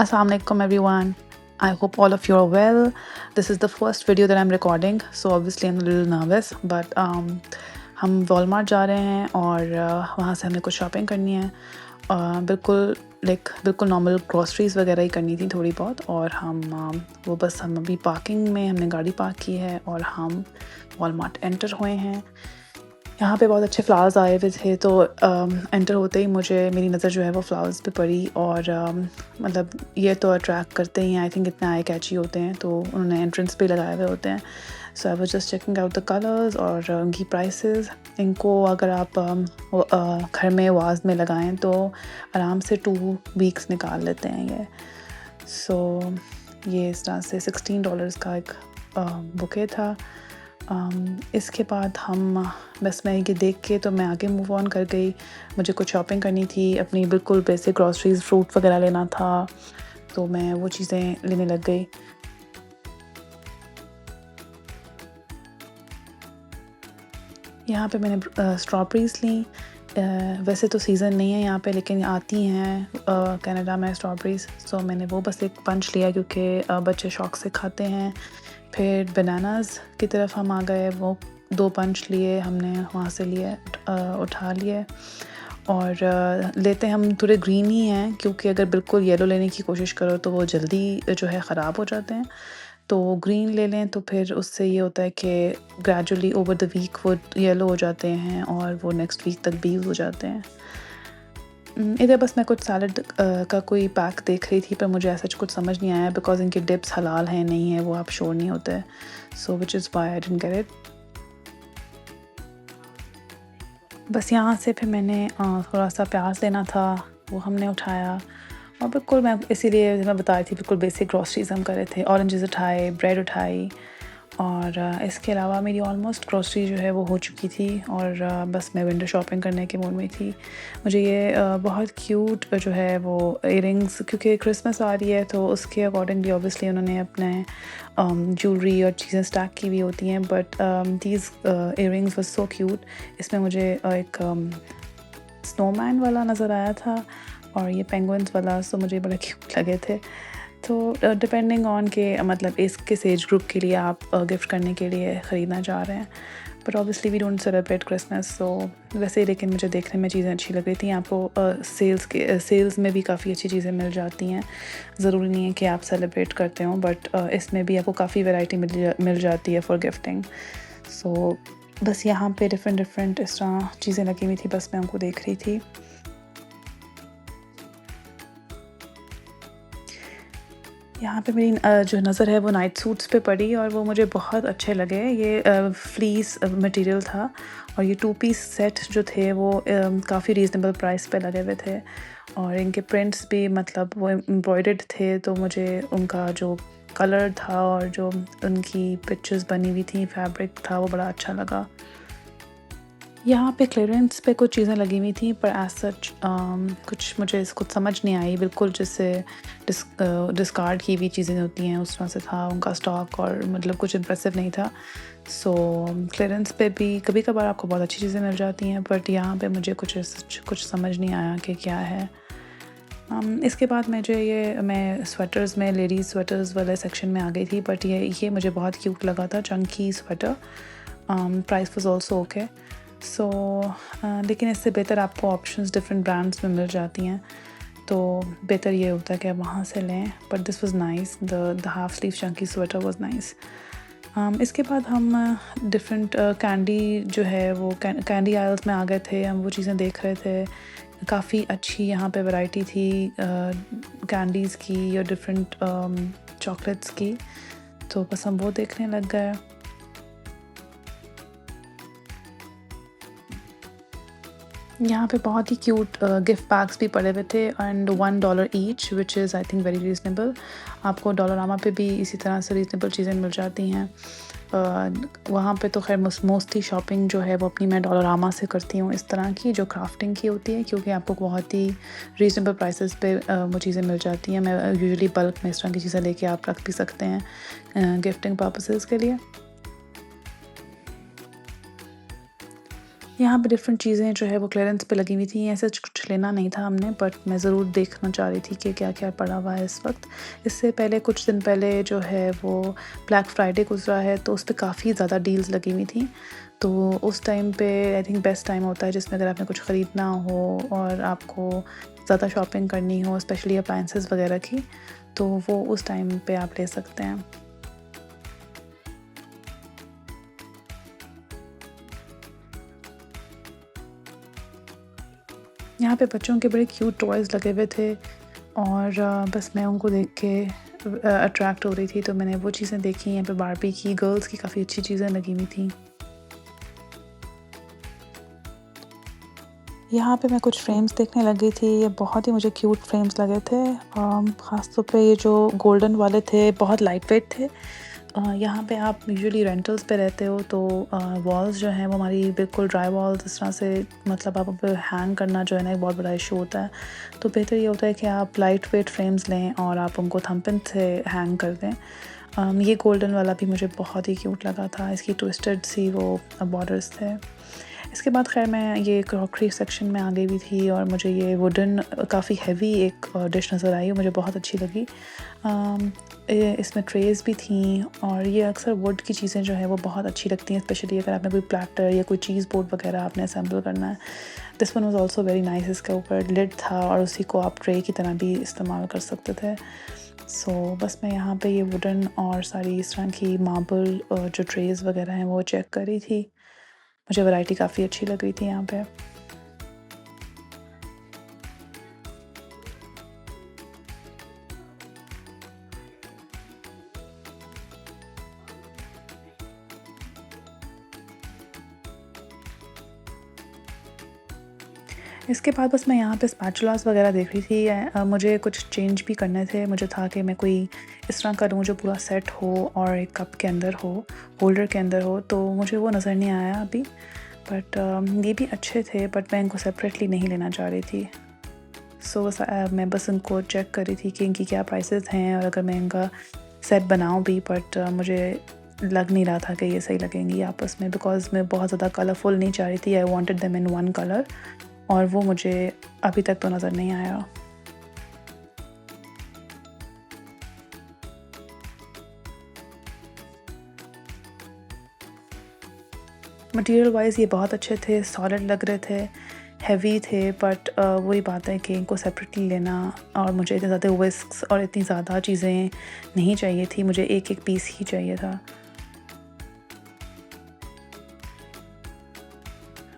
Assalamu alaikum everyone. I hope all of you are well. This is the first video that I'm recording, so obviously I'm a little nervous, but हम Walmart जा रहे हैं और वहाँ से हमें कुछ शॉपिंग करनी है। बिल्कुल नॉर्मल ग्रॉसरीज वगैरह ही करनी थी थोड़ी बहुत, और हम अभी पार्किंग में हमने गाड़ी पार्क की है और हम वॉलमार्ट एंटर हुए हैं। यहाँ पे बहुत अच्छे फ्लावर्स आए हुए थे, तो एंटर होते ही मेरी नज़र जो है वो फ्लावर्स पे पड़ी, और मतलब ये तो अट्रैक्ट करते ही हैं। आई थिंक इतने आई कैची होते हैं, तो उन्होंने एंट्रेंस पे लगाए हुए होते हैं। So I was just checking out the colours और उनकी प्राइसेस। इनको अगर आप घर में वाज में लगाएं तो आराम से 2 वीक्स निकाल लेते हैं ये। सो ये इस तरह से $16 का एक बुके था। इसके बाद मैं ये देख के तो मैं आगे मूव ऑन कर गई। मुझे कुछ शॉपिंग करनी थी, अपनी बिल्कुल बेसिक ग्रॉसरीज, फ्रूट वगैरह लेना था, तो मैं वो चीज़ें लेने लग गई। यहाँ पे मैंने स्ट्रॉबेरीज़ ली। वैसे तो सीज़न नहीं है यहाँ पे, लेकिन आती हैं कनाडा में स्ट्रॉबेरीज़, सो मैंने वो बस एक पंच लिया क्योंकि बच्चे शौक़ से खाते हैं। फिर बनानास की तरफ हम आ गए, वो 2 पंच लिए हमने, वहाँ से लिए उठा लिए। और लेते हम थोड़े ग्रीन ही हैं, क्योंकि अगर बिल्कुल येलो लेने की कोशिश करो तो वो जल्दी जो है ख़राब हो जाते हैं। तो ग्रीन ले लें तो फिर उससे ये होता है कि ग्रेजुअली ओवर द वीक वो येलो हो जाते हैं और वो नेक्स्ट वीक तक भी यूज़ हो जाते हैं। इधर बस मैं कुछ सैलड का कोई पैक देख रही थी, पर मुझे ऐसा कुछ समझ नहीं आया बिकॉज़ इनके डिप्स हलाल हैं नहीं है वो आप श्योर नहीं होते, so which is why I didn't get it. बस यहाँ से फिर मैंने थोड़ा सा प्याज लेना था, वो हमने उठाया। और बिल्कुल मैं इसीलिए मैं बता रही थी, बिल्कुल बेसिक ग्रॉसरीज हम कर रहे थे। ऑरेंजेस उठाए, ब्रेड उठाई, और इसके अलावा मेरी ऑलमोस्ट ग्रॉसरी जो है वो हो चुकी थी, और बस मैं विंडो शॉपिंग करने के मूड में थी। मुझे ये बहुत क्यूट जो है वो इयरिंग्स, क्योंकि क्रिसमस आ रही है तो उसके अकॉर्डिंगली ऑब्वियसली उन्होंने अपने ज्वेलरी और चीज़ें स्टैक की हुई होती हैं, but these earrings was so cute. इसमें मुझे एक स्नोमैन वाला नज़र आया था और ये पेंगुइन्स वाला, सो मुझे बड़े क्यूट लगे थे। तो डिपेंडिंग ऑन के मतलब किस एज ग्रुप के लिए आप गिफ्ट करने के लिए ख़रीदना चाह रहे हैं, but obviously we don't celebrate Christmas, so वैसे ही। लेकिन मुझे देखने में चीज़ें अच्छी लग रही थी। आपको सेल्स में भी काफ़ी अच्छी चीज़ें मिल जाती हैं। ज़रूरी नहीं है कि आप सेलिब्रेट करते हो, बट इसमें भी आपको काफ़ी वैरायटी मिल जाती है फॉर गिफ्टिंग। सो बस यहाँ पे डिफरेंट इस तरह चीज़ें लगी हुई थी, बस मैं उनको देख रही थी। यहाँ पे मेरी जो नज़र है वो नाइट सूट्स पे पड़ी, और वो मुझे बहुत अच्छे लगे। ये फ्लीस मटेरियल था, और ये 2 पीस सेट जो थे वो काफ़ी रीज़नेबल प्राइस पे लगे हुए थे, और इनके प्रिंट्स भी मतलब वो एम्ब्रॉयडर्ड थे, तो मुझे उनका जो कलर था और जो उनकी पिक्चर्स बनी हुई थी, फैब्रिक था, वो बड़ा अच्छा लगा। यहाँ पे क्लीयरेंस पे कुछ चीज़ें लगी हुई थी, पर एज सच कुछ समझ नहीं आई। बिल्कुल जैसे डिस्कार्ड की हुई चीज़ें होती हैं उस तरह से था उनका स्टॉक, और मतलब कुछ इम्प्रेसिव नहीं था। सो क्लीयरेंस पे भी कभी कभार आपको बहुत अच्छी चीज़ें मिल जाती हैं, बट यहाँ पे मुझे कुछ समझ नहीं आया कि क्या है। इसके बाद मैं स्वेटर्स में लेडीज़ स्वेटर्स वाले सेक्शन में आ गई थी, बट ये मुझे बहुत क्यूट लगा था, chunky sweater. Price was also okay. So लेकिन इससे बेहतर आपको ऑप्शंस डिफरेंट ब्रांड्स में मिल जाती हैं, तो बेहतर ये होता है कि आप वहाँ से लें। But this was nice, the half sleeve Chunky sweater was nice. इसके बाद हम डिफरेंट कैंडी जो है वो कैंडी आयल्स में आ गए थे। हम वो चीज़ें देख रहे थे, काफ़ी अच्छी यहाँ पे वैरायटी थी कैंडीज़ की और डिफरेंट चॉकलेट्स की, तो बस हम वो देखने लग गए। यहाँ पे बहुत ही क्यूट गिफ्ट पैक्स भी पड़े हुए थे, and $1 each, which is I think very reasonable. आपको डॉलरामा पे भी इसी तरह से रीज़नेबल चीज़ें मिल जाती हैं। वहाँ पे तो खैर मोस्टली शॉपिंग जो है वो अपनी मैं डॉलरामा से करती हूँ, इस तरह की जो क्राफ्टिंग की होती है, क्योंकि आपको बहुत ही रीज़नेबल प्राइसेस पे वो चीज़ें मिल जाती हैं। मैं यूजुअली बल्क में इस तरह की चीज़ें लेके आप रख भी सकते हैं गिफ्टिंग पर्पसेस के लिए। यहाँ पे डिफरेंट चीज़ें जो है वो क्लीयरेंस पे लगी हुई थी। ऐसा कुछ लेना नहीं था हमने, बट मैं ज़रूर देखना चाह रही थी कि क्या-क्या पड़ा हुआ है इस वक़्त। इससे पहले कुछ दिन पहले जो है वो ब्लैक फ्राइडे गुज़रा है, तो उस पे काफ़ी ज़्यादा डील्स लगी हुई थी। तो उस टाइम पे आई थिंक बेस्ट टाइम होता है जिसमें अगर आपने कुछ ख़रीदना हो और आपको ज़्यादा शॉपिंग करनी हो, स्पेशली अप्लायंसेस वग़ैरह की, तो वो उस टाइम पे आप ले सकते हैं। यहाँ पे बच्चों के बड़े क्यूट टॉयज़ लगे हुए थे और बस मैं उनको देख के अट्रैक्ट हो रही थी, तो मैंने वो चीज़ें देखी। यहाँ पे बार्बी की, गर्ल्स की काफ़ी अच्छी चीज़ें लगी हुई थी। यहाँ पे मैं कुछ फ्रेम्स देखने लगी थी, ये बहुत ही मुझे क्यूट फ्रेम्स लगे थे। ख़ास तौर पे ये जो गोल्डन वाले थे, बहुत लाइट वेट थे। यहाँ पे आप यूजुअली रेंटल्स पे रहते हो, तो वॉल्स जो हैं वो हमारी बिल्कुल ड्राई वॉल्स इस तरह से, मतलब आप पे हैंग करना जो है ना एक बहुत बड़ा इशू होता है। तो बेहतर ये होता है कि आप लाइट वेट फ्रेम्स लें और आप उनको थंबप्रिंट से हैंग कर दें। ये गोल्डन वाला भी मुझे बहुत ही क्यूट लगा था, इसकी ट्विस्टेड सी वो बॉर्डर्स थे। इसके बाद ख़ैर मैं ये क्रॉकरी सेक्शन में आ गई हुई थी और मुझे ये वुडन काफ़ी हेवी एक डिश नज़र आई, मुझे बहुत अच्छी लगी। इसमें ट्रेज़ भी थी और ये अक्सर वुड की चीज़ें जो हैं वो बहुत अच्छी लगती हैं, स्पेशली अगर आपने कोई प्लैटर या कोई चीज़ बोर्ड वगैरह आपने असेंबल करना है। This one was also very nice. इसके ऊपर लिड था और उसी को आप ट्रे की तरह भी इस्तेमाल कर सकते थे। सो बस मैं यहाँ पे ये वुडन और सारी इस तरह की मार्बल जो ट्रेज़ वगैरह हैं वो चेक कर रही थी। मुझे वैरायटी काफ़ी अच्छी लग रही थी यहाँ पे। इसके बाद बस मैं यहाँ पे स्पैचुलास वगैरह देख रही थी। मुझे कुछ चेंज भी करने थे। मुझे था कि मैं कोई इस तरह का लूँ जो पूरा सेट हो और एक कप के अंदर हो, होल्डर के अंदर हो, तो मुझे वो नज़र नहीं आया अभी। बट ये भी अच्छे थे, बट मैं इनको सेपरेटली नहीं लेना चाह रही थी। सो मैं बस इनको चेक कर रही थी कि इनकी क्या प्राइसेस हैं और अगर मैं इनका सेट बनाऊँ भी, बट मुझे लग नहीं रहा था कि ये सही लगेंगी आपस में, बिकॉज़ मैं बहुत ज़्यादा कलरफुल नहीं चाह रही थी। I wanted them in one colour और वो मुझे अभी तक तो नज़र नहीं आया। मटेरियल वाइज़ ये बहुत अच्छे थे, सॉलिड लग रहे थे, हेवी थे, बट वही बात है कि इनको सेपरेटली लेना, और मुझे इतने ज़्यादा विस्क्स और इतनी ज़्यादा चीज़ें नहीं चाहिए थी, मुझे एक-एक पीस ही चाहिए था।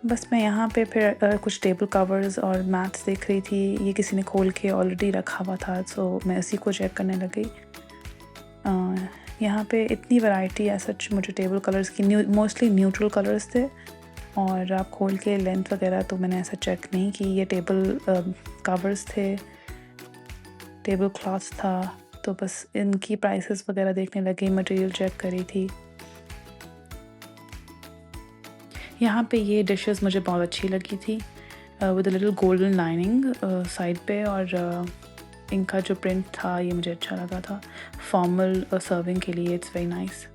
बस मैं यहाँ पे फिर कुछ टेबल कवर्स और मैट्स देख रही थी। ये किसी ने खोल के ऑलरेडी रखा हुआ था, सो मैं उसी को चेक करने लग गई। यहाँ पे इतनी वैरायटी है सच, मुझे टेबल कलर्स की मोस्टली न्यूट्रल कलर्स थे, और आप खोल के लेंथ वगैरह तो मैंने ऐसा चेक नहीं की। ये टेबल कवर्स थे, टेबल क्लॉथ्स था, तो बस इनकी प्राइसेस वगैरह देखने लगी, मटेरियल चेक करी थी। यहाँ पे ये डिशेस मुझे बहुत अच्छी लगी थी, with a little golden lining side पे, और इनका जो प्रिंट था ये मुझे अच्छा लगा था। फॉर्मल सर्विंग के लिए इट्स वेरी नाइस।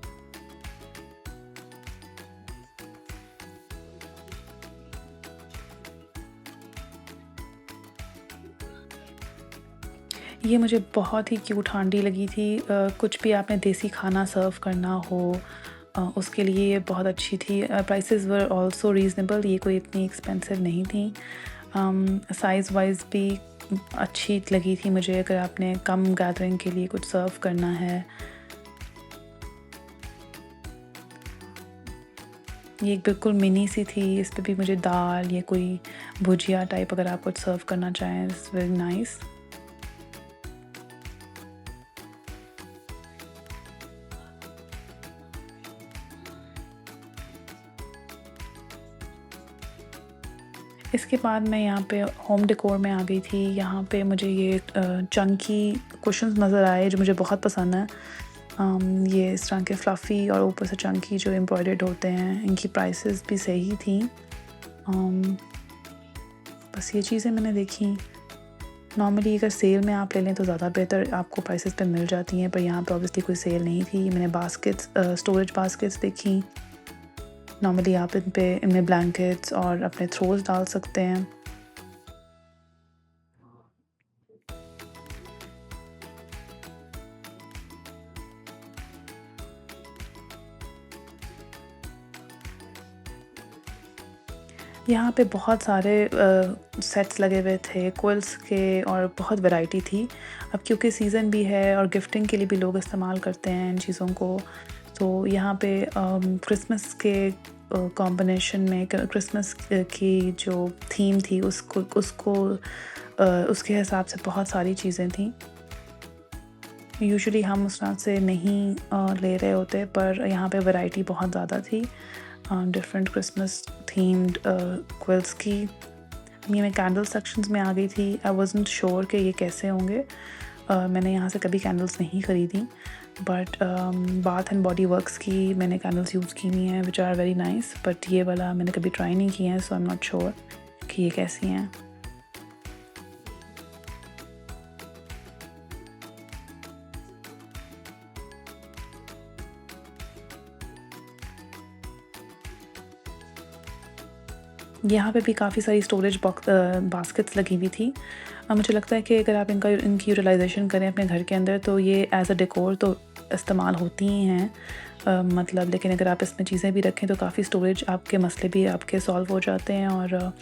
ये मुझे बहुत ही क्यूट हांडी लगी थी। कुछ भी आपने देसी खाना सर्व करना हो, उसके लिए ये बहुत अच्छी थी। प्राइसेस वर आल्सो रीज़नेबल, ये कोई इतनी एक्सपेंसिव नहीं थी। साइज़ वाइज़ भी अच्छी लगी थी मुझे, अगर आपने कम गैदरिंग के लिए कुछ सर्व करना है। ये एक बिल्कुल मिनी सी थी, इस पे भी मुझे दाल या कोई भुजिया टाइप अगर आप कुछ सर्व करना चाहें, इट्स वेरी नाइस। इसके बाद मैं यहाँ पे होम डेकोर में आ गई थी। यहाँ पे मुझे ये चंकी कुशन्स नज़र आए जो मुझे बहुत पसंद है। ये इस तरह के फ्लफ़ी और ऊपर से चंकी जो एम्ब्रॉयडर्ड होते हैं, इनकी प्राइसेस भी सही थी। अम, बस ये चीज़ें मैंने देखी। नॉर्मली अगर सेल में आप ले लें तो ज़्यादा बेहतर आपको प्राइसेस पे मिल जाती हैं, पर यहाँ पे ऑब्वियसली कोई सेल नहीं थी। मैंने बास्केट्स, स्टोरेज बास्केट्स देखी। नॉर्मली आप इनमें ब्लैंकेट्स और अपने थ्रोज डाल सकते हैं। यहाँ पे बहुत सारे सेट्स लगे हुए थे क्विल्स के और बहुत वैरायटी थी। अब क्योंकि सीज़न भी है और गिफ्टिंग के लिए भी लोग इस्तेमाल करते हैं इन चीज़ों को, तो यहाँ पे क्रिसमस के कॉम्बिनेशन में क्रिसमस की जो थीम थी उसको उसको उसके हिसाब से बहुत सारी चीज़ें थीं। यूजुअली हम उस तरह से नहीं ले रहे होते, पर यहाँ पे वैरायटी बहुत ज़्यादा थी डिफरेंट क्रिसमस थीम्ड क्विल्स की। ये मैं कैंडल सेक्शंस में आ गई थी। आई वाज़न्ट श्योर कि ये कैसे होंगे। मैंने यहाँ से कभी कैंडल्स नहीं ख़रीदी, but bath and body works की मैंने कैंडल्स यूज़ की हुई हैं which are very nice, but ये वाला मैंने कभी ट्राई नहीं किया है, so I am not sure कि ये कैसी हैं। यहाँ पे भी काफ़ी सारी स्टोरेज बास्केट्स लगी हुई थी। मुझे लगता है कि अगर आप इनकी यूटिलाइजेशन करें अपने घर के अंदर तो ये एज़ अ डेकोर तो इस्तेमाल होती ही हैं। मतलब लेकिन अगर आप इसमें चीज़ें भी रखें तो काफ़ी स्टोरेज आपके मसले भी आपके सॉल्व हो जाते हैं और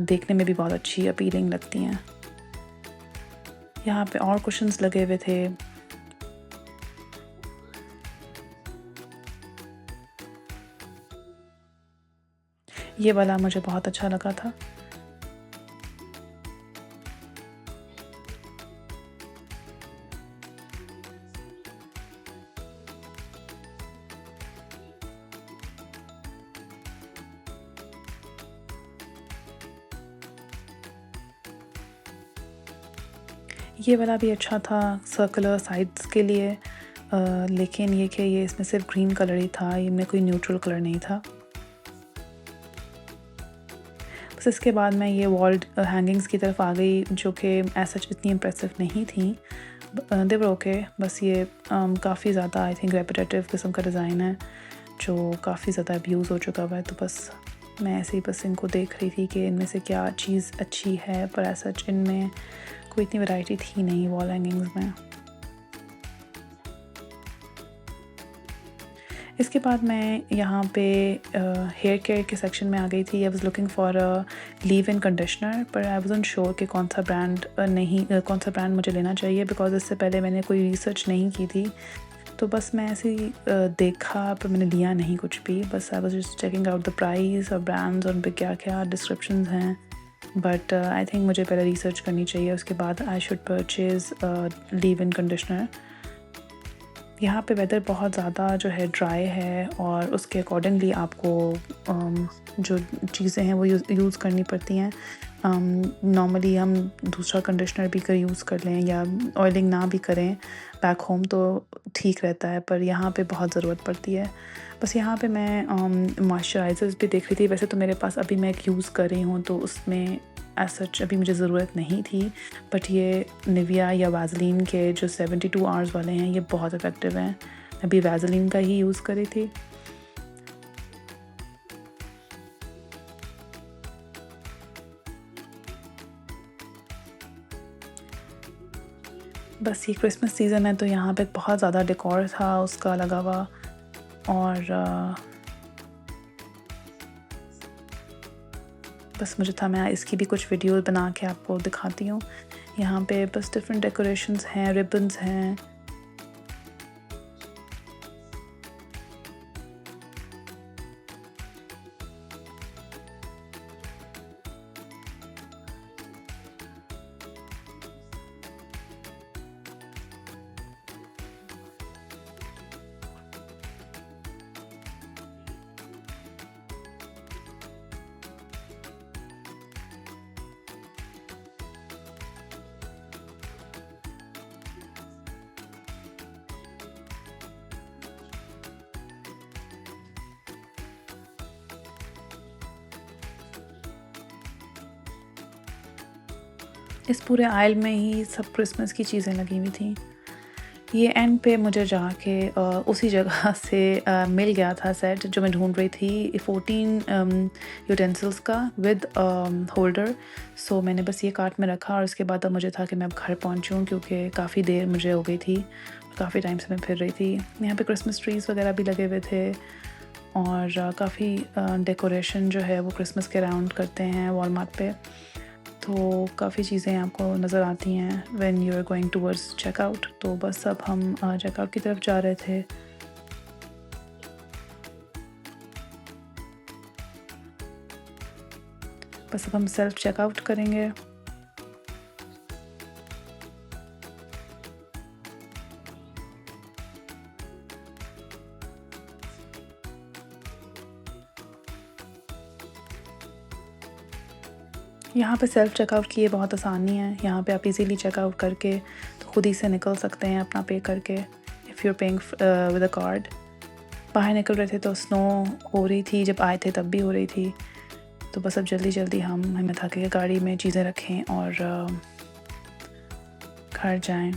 देखने में भी बहुत अच्छी अपीलिंग लगती हैं। यहाँ पे और कुशन्स लगे हुए थे। ये वाला मुझे बहुत अच्छा लगा था। ये वाला भी अच्छा था सर्कुलर साइड्स के लिए, लेकिन ये कि ये इसमें सिर्फ ग्रीन कलर ही था, इनमें कोई न्यूट्रल कलर नहीं था। बस इसके बाद मैं ये वॉल्ड हैंगिंग्स की तरफ आ गई जो कि एज सच इतनी इम्प्रेसिव नहीं थी। दे वर ओके। बस ये काफ़ी ज़्यादा आई थिंक रेपिटेटिव किस्म का डिज़ाइन है जो काफ़ी ज़्यादा अब्यूज़ हो चुका हुआ है, तो बस मैं ऐसे ही बस इनको देख रही थी कि इनमें से क्या चीज़ अच्छी है, पर एज सच इनमें कोई इतनी वैरायटी थी नहीं वॉल हैंगिंग्स में। इसके बाद मैं यहाँ पे हेयर केयर के सेक्शन में आ गई थी। I was looking for a leave in conditioner, पर आई वाज़न्ट श्योर कि कौन सा ब्रांड मुझे लेना चाहिए, बिकॉज़ इससे पहले मैंने कोई रिसर्च नहीं की थी। तो बस मैं ऐसे ही देखा, पर मैंने लिया नहीं कुछ भी। बस I was just checking out the price और ब्रांड्स और उन पे क्या-क्या डिस्क्रिप्शंस हैं। बट आई थिंक मुझे पहले रिसर्च करनी चाहिए, उसके बाद I should purchase leave in conditioner. यहाँ पे वेदर बहुत ज़्यादा जो है ड्राई है और उसके अकॉर्डिंगली आपको जो चीज़ें हैं वो यूज़ करनी पड़ती हैं। नॉर्मली हम दूसरा कंडीशनर भी यूज़ कर लें या ऑयलिंग ना भी करें बैक होम तो ठीक रहता है, पर यहाँ पे बहुत ज़रूरत पड़ती है। बस यहाँ पे मैं मॉइस्चराइज़र्स भी देख रही थी। वैसे तो मेरे पास अभी मैं एक यूज़ कर रही हूँ तो उसमें एज़ सच अभी मुझे ज़रूरत नहीं थी, बट ये निविया या वैज़लीन के जो 72 आवर्स वाले हैं ये बहुत इफ़ेक्टिव हैं। अभी वैज़लीन का ही यूज़ कर रही थी। बस ये क्रिसमस सीज़न है तो यहाँ पे बहुत ज़्यादा डेकोर था उसका लगा हुआ, और बस मुझे था मैं इसकी भी कुछ वीडियो बना के आपको दिखाती हूँ। यहाँ पे बस डिफरेंट डेकोरेशंस हैं, रिबन्स हैं। इस पूरे आयल में ही सब क्रिसमस की चीज़ें लगी हुई थी। ये एंड पे मुझे जाके उसी जगह से मिल गया था सेट जो मैं ढूंढ रही थी 14 यूटेंसिल्स का विद होल्डर। सो मैंने बस ये कार्ट में रखा और उसके बाद अब मुझे था कि मैं अब घर पहुंचूं क्योंकि काफ़ी देर मुझे हो गई थी, काफ़ी टाइम से मैं फिर रही थी। यहाँ पे क्रिसमस ट्रीज़ वगैरह भी लगे हुए थे और काफ़ी डेकोरेशन जो है वो क्रिसमस के अराउंड करते हैं वॉलमार्ट पे। तो काफ़ी चीज़ें आपको नज़र आती हैं when you are going towards checkout. तो बस अब हम चेकआउट की तरफ जा रहे थे। बस अब हम सेल्फ चेकआउट करेंगे। यहाँ पे सेल्फ चेकआउट की ये बहुत आसानी है। यहाँ पे आप इजीली चेकआउट करके तो खुद ही से निकल सकते हैं अपना पे करके, if you are paying with a card. बाहर निकल रहे थे तो स्नो हो रही थी, जब आए थे तब भी हो रही थी। तो बस अब जल्दी जल्दी हमें था कि गाड़ी में चीज़ें रखें और घर जाएं।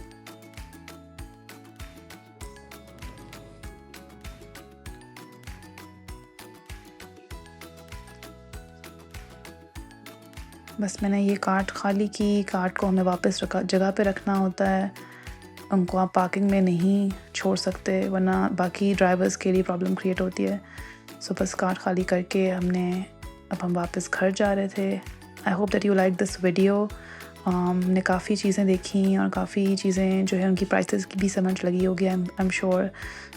बस मैंने ये कार्ट खाली की। कार्ट को हमें वापस जगह पे रखना होता है, उनको आप पार्किंग में नहीं छोड़ सकते वरना बाकी ड्राइवर्स के लिए प्रॉब्लम क्रिएट होती है। सो बस कार्ट खाली करके अब हम वापस घर जा रहे थे। I hope that you like this video. हमने काफ़ी चीज़ें देखी और काफ़ी चीज़ें जो है उनकी प्राइसेस की भी समझ लगी होगी, I am sure.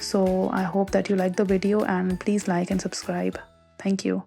So I hope that you like the video and please like and subscribe. Thank you.